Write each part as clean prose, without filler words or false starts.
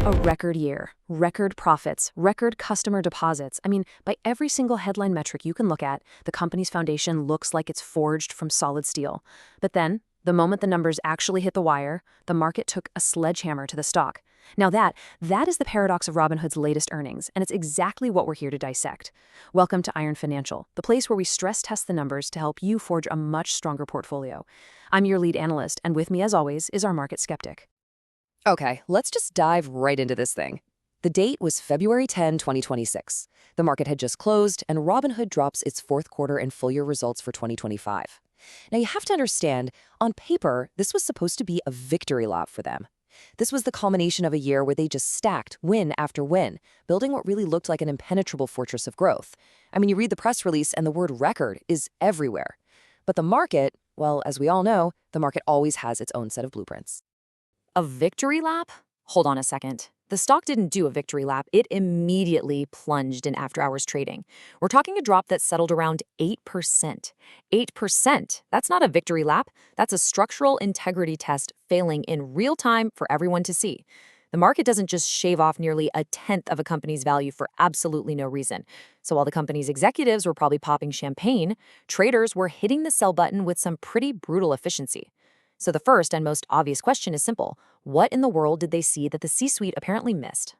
A record year, record profits, record customer deposits. I mean, by every single headline metric you can look at, the company's foundation looks like it's forged from solid steel. But then, the moment the numbers actually hit the wire, the market took a sledgehammer to the stock. Now that is the paradox of Robinhood's latest earnings, and it's exactly what we're here to dissect. Welcome to Iron Financial, the place where we stress test the numbers to help you forge a much stronger portfolio. I'm your lead analyst, and with me as always is our market skeptic. Okay, let's just dive right into this thing. The date was February 10, 2026. The market had just closed, and Robinhood drops its fourth quarter and full year results for 2025. Now, you have to understand, on paper, this was supposed to be a victory lap for them. This was the culmination of a year where they just stacked win after win, building what really looked like an impenetrable fortress of growth. I mean, you read the press release and the word record is everywhere. But the market, well, as we all know, the market always has its own set of blueprints. A victory lap? Hold on a second. The stock didn't do a victory lap. It immediately plunged in after-hours trading. We're talking a drop that settled around 8%. 8%. That's not a victory lap. That's a structural integrity test failing in real time for everyone to see. The market doesn't just shave off nearly a tenth of a company's value for absolutely no reason. So while the company's executives were probably popping champagne, traders were hitting the sell button with some pretty brutal efficiency. So the first and most obvious question is simple. What in the world did they see that the C-suite apparently missed?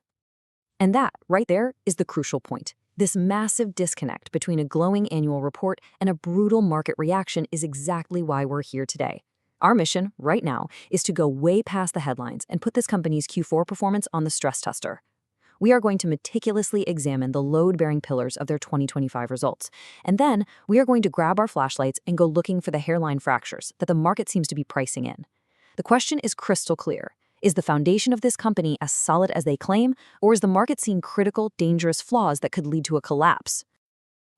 And that, right there, is the crucial point. This massive disconnect between a glowing annual report and a brutal market reaction is exactly why we're here today. Our mission, right now, is to go way past the headlines and put this company's Q4 performance on the stress tester. We are going to meticulously examine the load-bearing pillars of their 2025 results. And then we are going to grab our flashlights and go looking for the hairline fractures that the market seems to be pricing in. The question is crystal clear. Is the foundation of this company as solid as they claim, or is the market seeing critical, dangerous flaws that could lead to a collapse?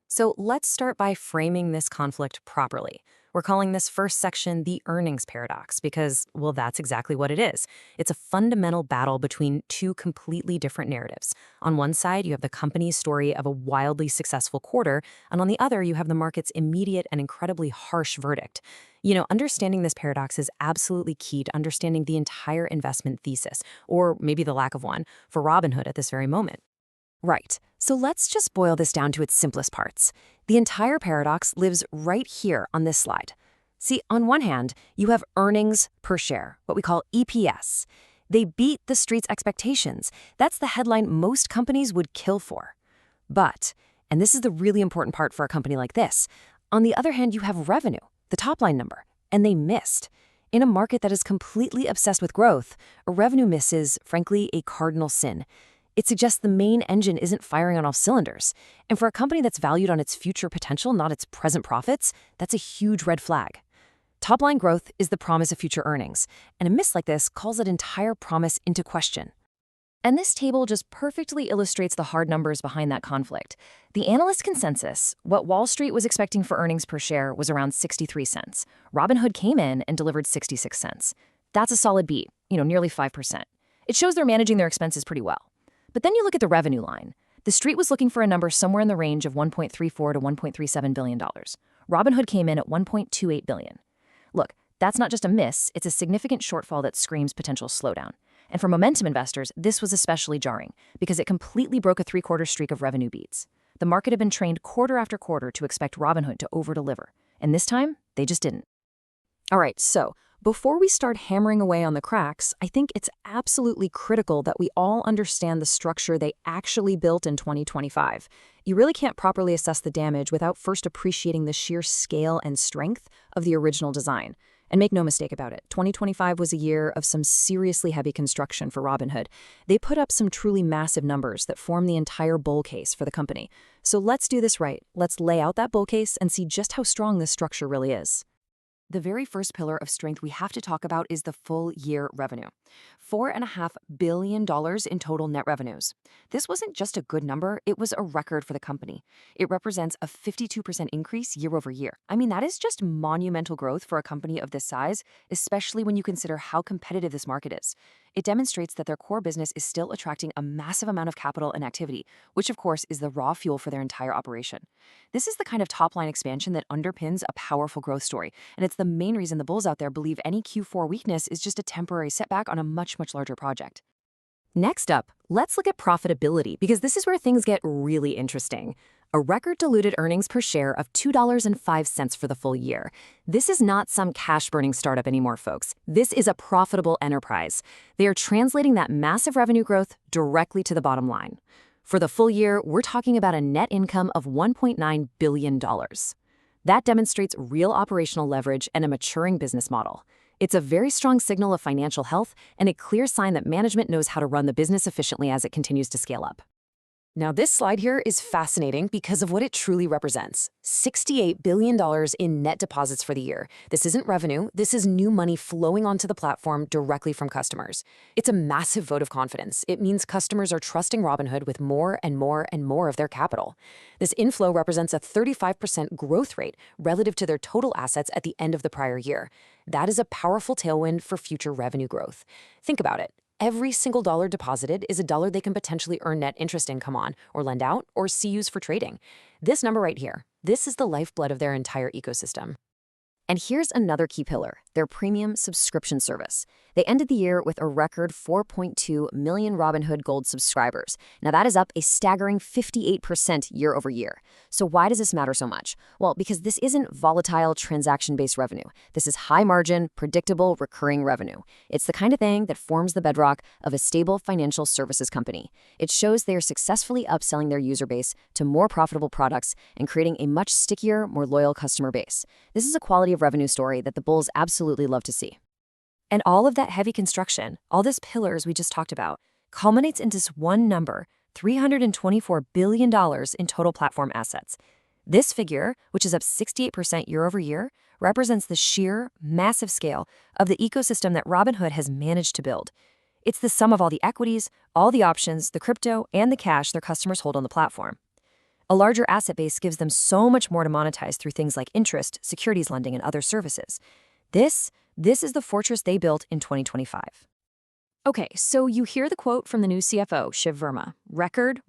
So let's start by framing this conflict properly. We're calling this first section the earnings paradox because, well, that's exactly what it is. It's a fundamental battle between two completely different narratives. On one side, you have the company's story of a wildly successful quarter, and on the other, you have the market's immediate and incredibly harsh verdict. Understanding this paradox is absolutely key to understanding the entire investment thesis, or maybe the lack of one, for Robinhood at this very moment. Right. So let's just boil this down to its simplest parts. The entire paradox lives right here on this slide. See, on one hand, you have earnings per share, what we call EPS. They beat the street's expectations. That's the headline most companies would kill for. But, and this is the really important part for a company like this, on the other hand, you have revenue, the top line number, and they missed. In a market that is completely obsessed with growth, a revenue miss is, frankly, a cardinal sin. It suggests the main engine isn't firing on all cylinders. And for a company that's valued on its future potential, not its present profits, that's a huge red flag. Top-line growth is the promise of future earnings, and a miss like this calls that entire promise into question. And this table just perfectly illustrates the hard numbers behind that conflict. The analyst consensus, what Wall Street was expecting for earnings per share, was around 63 cents. Robinhood came in and delivered 66 cents. That's a solid beat, nearly 5%. It shows they're managing their expenses pretty well. But then you look at the revenue line. The street was looking for a number somewhere in the range of $1.34 to $1.37 billion. Robinhood came in at $1.28 billion. Look, that's not just a miss, it's a significant shortfall that screams potential slowdown. And for momentum investors, this was especially jarring because it completely broke a three-quarter streak of revenue beats. The market had been trained quarter after quarter to expect Robinhood to over-deliver. And this time, they just didn't. All right, so before we start hammering away on the cracks, I think it's absolutely critical that we all understand the structure they actually built in 2025. You really can't properly assess the damage without first appreciating the sheer scale and strength of the original design. And make no mistake about it, 2025 was a year of some seriously heavy construction for Robinhood. They put up some truly massive numbers that form the entire bull case for the company. So let's do this right. Let's lay out that bull case and see just how strong this structure really is. The very first pillar of strength we have to talk about is the full year revenue. $4.5 billion in total net revenues. This wasn't just a good number, it was a record for the company. It represents a 52% increase year over year. I mean, that is just monumental growth for a company of this size, especially when you consider how competitive this market is. It demonstrates that their core business is still attracting a massive amount of capital and activity, which of course is the raw fuel for their entire operation. This is the kind of top-line expansion that underpins a powerful growth story, and it's the main reason the bulls out there believe any Q4 weakness is just a temporary setback on a much larger project. Next up, let's look at profitability because this is where things get really interesting. A record diluted earnings per share of $2.05 for the full year. This is not some cash-burning startup anymore, folks. This is a profitable enterprise. They are translating that massive revenue growth directly to the bottom line. For the full year, we're talking about a net income of $1.9 billion. That demonstrates real operational leverage and a maturing business model. It's a very strong signal of financial health and a clear sign that management knows how to run the business efficiently as it continues to scale up. Now, this slide here is fascinating because of what it truly represents. $68 billion in net deposits for the year. This isn't revenue. This is new money flowing onto the platform directly from customers. It's a massive vote of confidence. It means customers are trusting Robinhood with more and more and more of their capital. This inflow represents a 35% growth rate relative to their total assets at the end of the prior year. That is a powerful tailwind for future revenue growth. Think about it. Every single dollar deposited is a dollar they can potentially earn net interest income on, or lend out, or see used for trading. This number right here, this is the lifeblood of their entire ecosystem. And here's another key pillar, their premium subscription service. They ended the year with a record 4.2 million Robinhood Gold subscribers. Now that is up a staggering 58% year over year. So why does this matter so much? Well, because this isn't volatile transaction-based revenue. This is high-margin, predictable, recurring revenue. It's the kind of thing that forms the bedrock of a stable financial services company. It shows they are successfully upselling their user base to more profitable products and creating a much stickier, more loyal customer base. This is a quality of revenue story that the bulls absolutely love to see. And all of that heavy construction, all these pillars we just talked about, culminates into this one number, $324 billion in total platform assets. This figure, which is up 68% year over year, represents the sheer, massive scale of the ecosystem that Robinhood has managed to build. It's the sum of all the equities, all the options, the crypto, and the cash their customers hold on the platform. A larger asset base gives them so much more to monetize through things like interest, securities lending, and other services. This is the fortress they built in 2025. Okay, so you hear the quote from the new CFO, Shiv Verma. Record,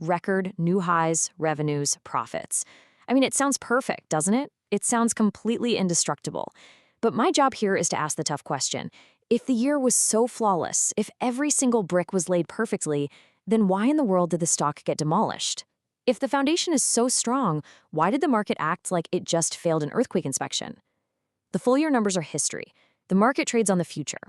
new highs, revenues, profits. I mean, it sounds perfect, doesn't it? It sounds completely indestructible. But my job here is to ask the tough question. If the year was so flawless, if every single brick was laid perfectly, then why in the world did the stock get demolished? If the foundation is so strong, why did the market act like it just failed an earthquake inspection? The full year numbers are history. The market trades on the future.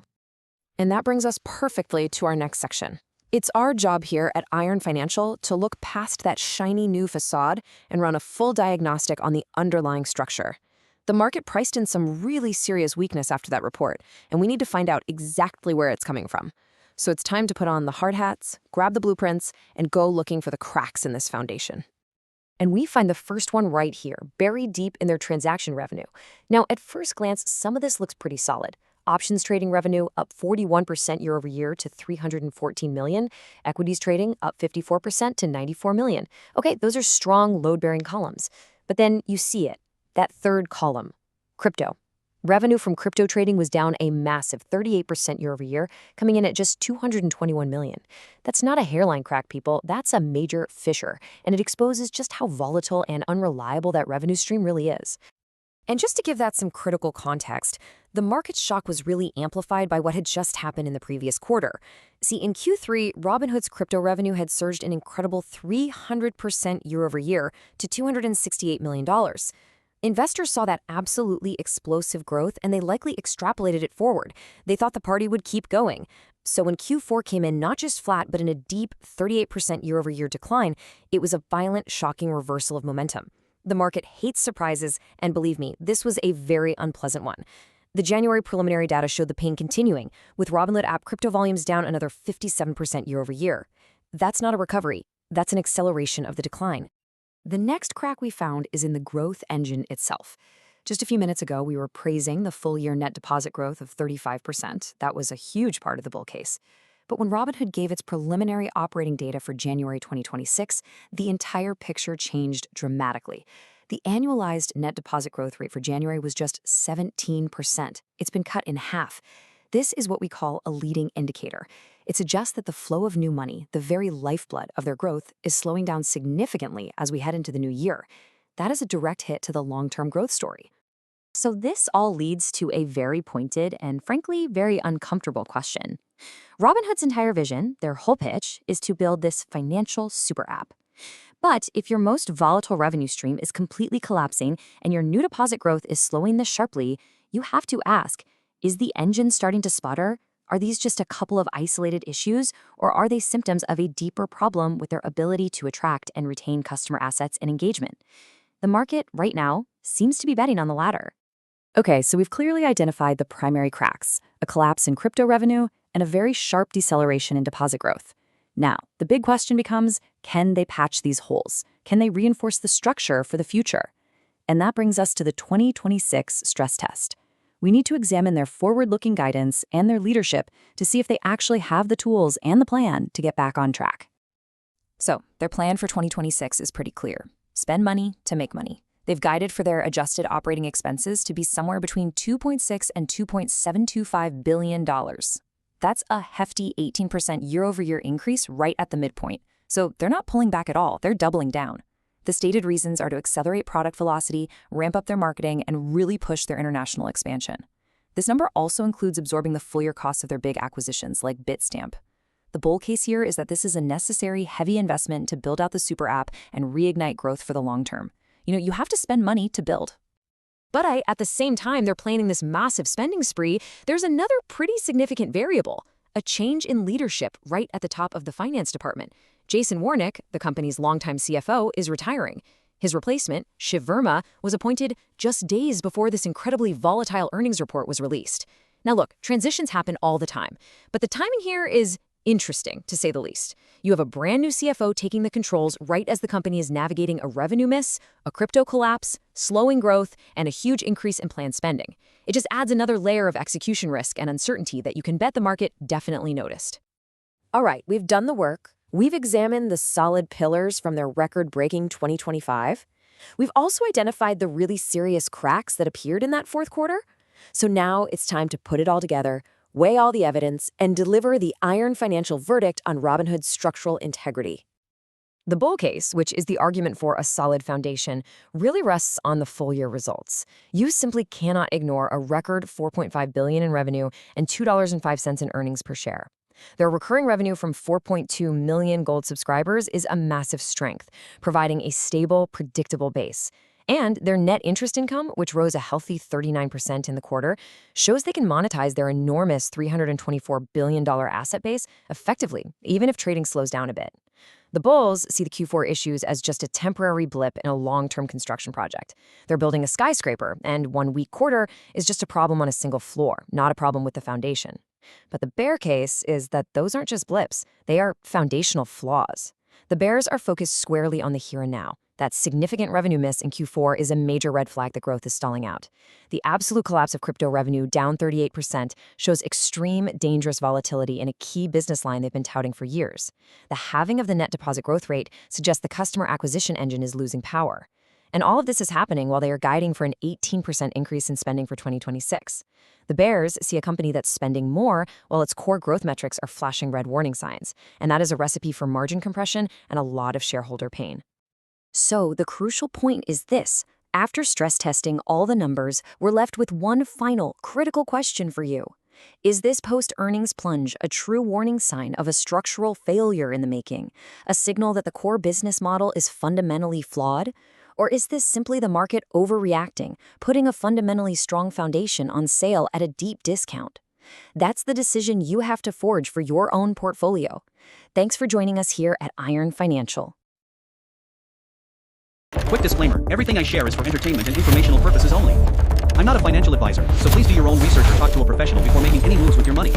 And that brings us perfectly to our next section. It's our job here at Iron Financial to look past that shiny new facade and run a full diagnostic on the underlying structure. The market priced in some really serious weakness after that report, and we need to find out exactly where it's coming from. So it's time to put on the hard hats, grab the blueprints, and go looking for the cracks in this foundation. And we find the first one right here, buried deep in their transaction revenue. Now, at first glance, some of this looks pretty solid. Options trading revenue up 41% year over year to $314 million. Equities trading up 54% to $94 million. Okay, those are strong load-bearing columns. But then you see it, that third column, crypto. Revenue from crypto trading was down a massive 38% year over year, coming in at just $221 million. That's not a hairline crack, people. That's a major fissure, and it exposes just how volatile and unreliable that revenue stream really is. And just to give that some critical context, the market shock was really amplified by what had just happened in the previous quarter. See, in Q3, Robinhood's crypto revenue had surged an incredible 300% year over year to $268 million. Investors saw that absolutely explosive growth, and they likely extrapolated it forward. They thought the party would keep going. So when Q4 came in not just flat, but in a deep 38% year-over-year decline, it was a violent, shocking reversal of momentum. The market hates surprises, and believe me, this was a very unpleasant one. The January preliminary data showed the pain continuing, with Robinhood app crypto volumes down another 57% year-over-year. That's not a recovery. That's an acceleration of the decline. The next crack we found is in the growth engine itself. Just a few minutes ago, we were praising the full-year net deposit growth of 35%. That was a huge part of the bull case. But when Robinhood gave its preliminary operating data for January 2026, the entire picture changed dramatically. The annualized net deposit growth rate for January was just 17%. It's been cut in half. This is what we call a leading indicator. It suggests that the flow of new money, the very lifeblood of their growth, is slowing down significantly as we head into the new year. That is a direct hit to the long-term growth story. So this all leads to a very pointed and, frankly, very uncomfortable question. Robinhood's entire vision, their whole pitch, is to build this financial super app. But if your most volatile revenue stream is completely collapsing and your new deposit growth is slowing this sharply, you have to ask, is the engine starting to sputter? Are these just a couple of isolated issues, or are they symptoms of a deeper problem with their ability to attract and retain customer assets and engagement? The market, right now, seems to be betting on the latter. Okay, so we've clearly identified the primary cracks, a collapse in crypto revenue and a very sharp deceleration in deposit growth. Now, the big question becomes, can they patch these holes? Can they reinforce the structure for the future? And that brings us to the 2026 stress test. We need to examine their forward-looking guidance and their leadership to see if they actually have the tools and the plan to get back on track. So, their plan for 2026 is pretty clear. Spend money to make money. They've guided for their adjusted operating expenses to be somewhere between $2.6 and $2.725 billion. That's a hefty 18% year-over-year increase right at the midpoint. So they're not pulling back at all, they're doubling down. The stated reasons are to accelerate product velocity, ramp up their marketing, and really push their international expansion. This number also includes absorbing the full year costs of their big acquisitions like Bitstamp. The bull case here is that this is a necessary, heavy investment to build out the super app and reignite growth for the long term. You have to spend money to build. But at the same time they're planning this massive spending spree, there's another pretty significant variable, a change in leadership right at the top of the finance department. Jason Warnick, the company's longtime CFO, is retiring. His replacement, Shiv Verma, was appointed just days before this incredibly volatile earnings report was released. Now look, transitions happen all the time, but the timing here is interesting, to say the least. You have a brand new CFO taking the controls right as the company is navigating a revenue miss, a crypto collapse, slowing growth, and a huge increase in planned spending. It just adds another layer of execution risk and uncertainty that you can bet the market definitely noticed. All right, we've done the work. We've examined the solid pillars from their record-breaking 2025. We've also identified the really serious cracks that appeared in that fourth quarter. So now it's time to put it all together, weigh all the evidence, and deliver the iron financial verdict on Robinhood's structural integrity. The bull case, which is the argument for a solid foundation, really rests on the full-year results. You simply cannot ignore a record $4.5 billion in revenue and $2.05 in earnings per share. Their recurring revenue from 4.2 million Gold subscribers is a massive strength, providing a stable, predictable base. And their net interest income, which rose a healthy 39% in the quarter, shows they can monetize their enormous $324 billion asset base effectively, even if trading slows down a bit. The bulls see the Q4 issues as just a temporary blip in a long-term construction project. They're building a skyscraper, and one weak quarter is just a problem on a single floor, not a problem with the foundation. But the bear case is that those aren't just blips, they are foundational flaws. The bears are focused squarely on the here and now. That significant revenue miss in Q4 is a major red flag that growth is stalling out. The absolute collapse of crypto revenue, down 38%, shows extreme, dangerous volatility in a key business line they've been touting for years. The halving of the net deposit growth rate suggests the customer acquisition engine is losing power. And all of this is happening while they are guiding for an 18% increase in spending for 2026. The bears see a company that's spending more while its core growth metrics are flashing red warning signs, and that is a recipe for margin compression and a lot of shareholder pain. So the crucial point is this. After stress testing all the numbers, we're left with one final, critical question for you. Is this post-earnings plunge a true warning sign of a structural failure in the making, a signal that the core business model is fundamentally flawed? Or is this simply the market overreacting, putting a fundamentally strong foundation on sale at a deep discount? That's the decision you have to forge for your own portfolio. Thanks for joining us here at Iron Financial. Quick disclaimer, everything I share is for entertainment and informational purposes only. I'm not a financial advisor, so please do your own research or talk to a professional before making any moves with your money.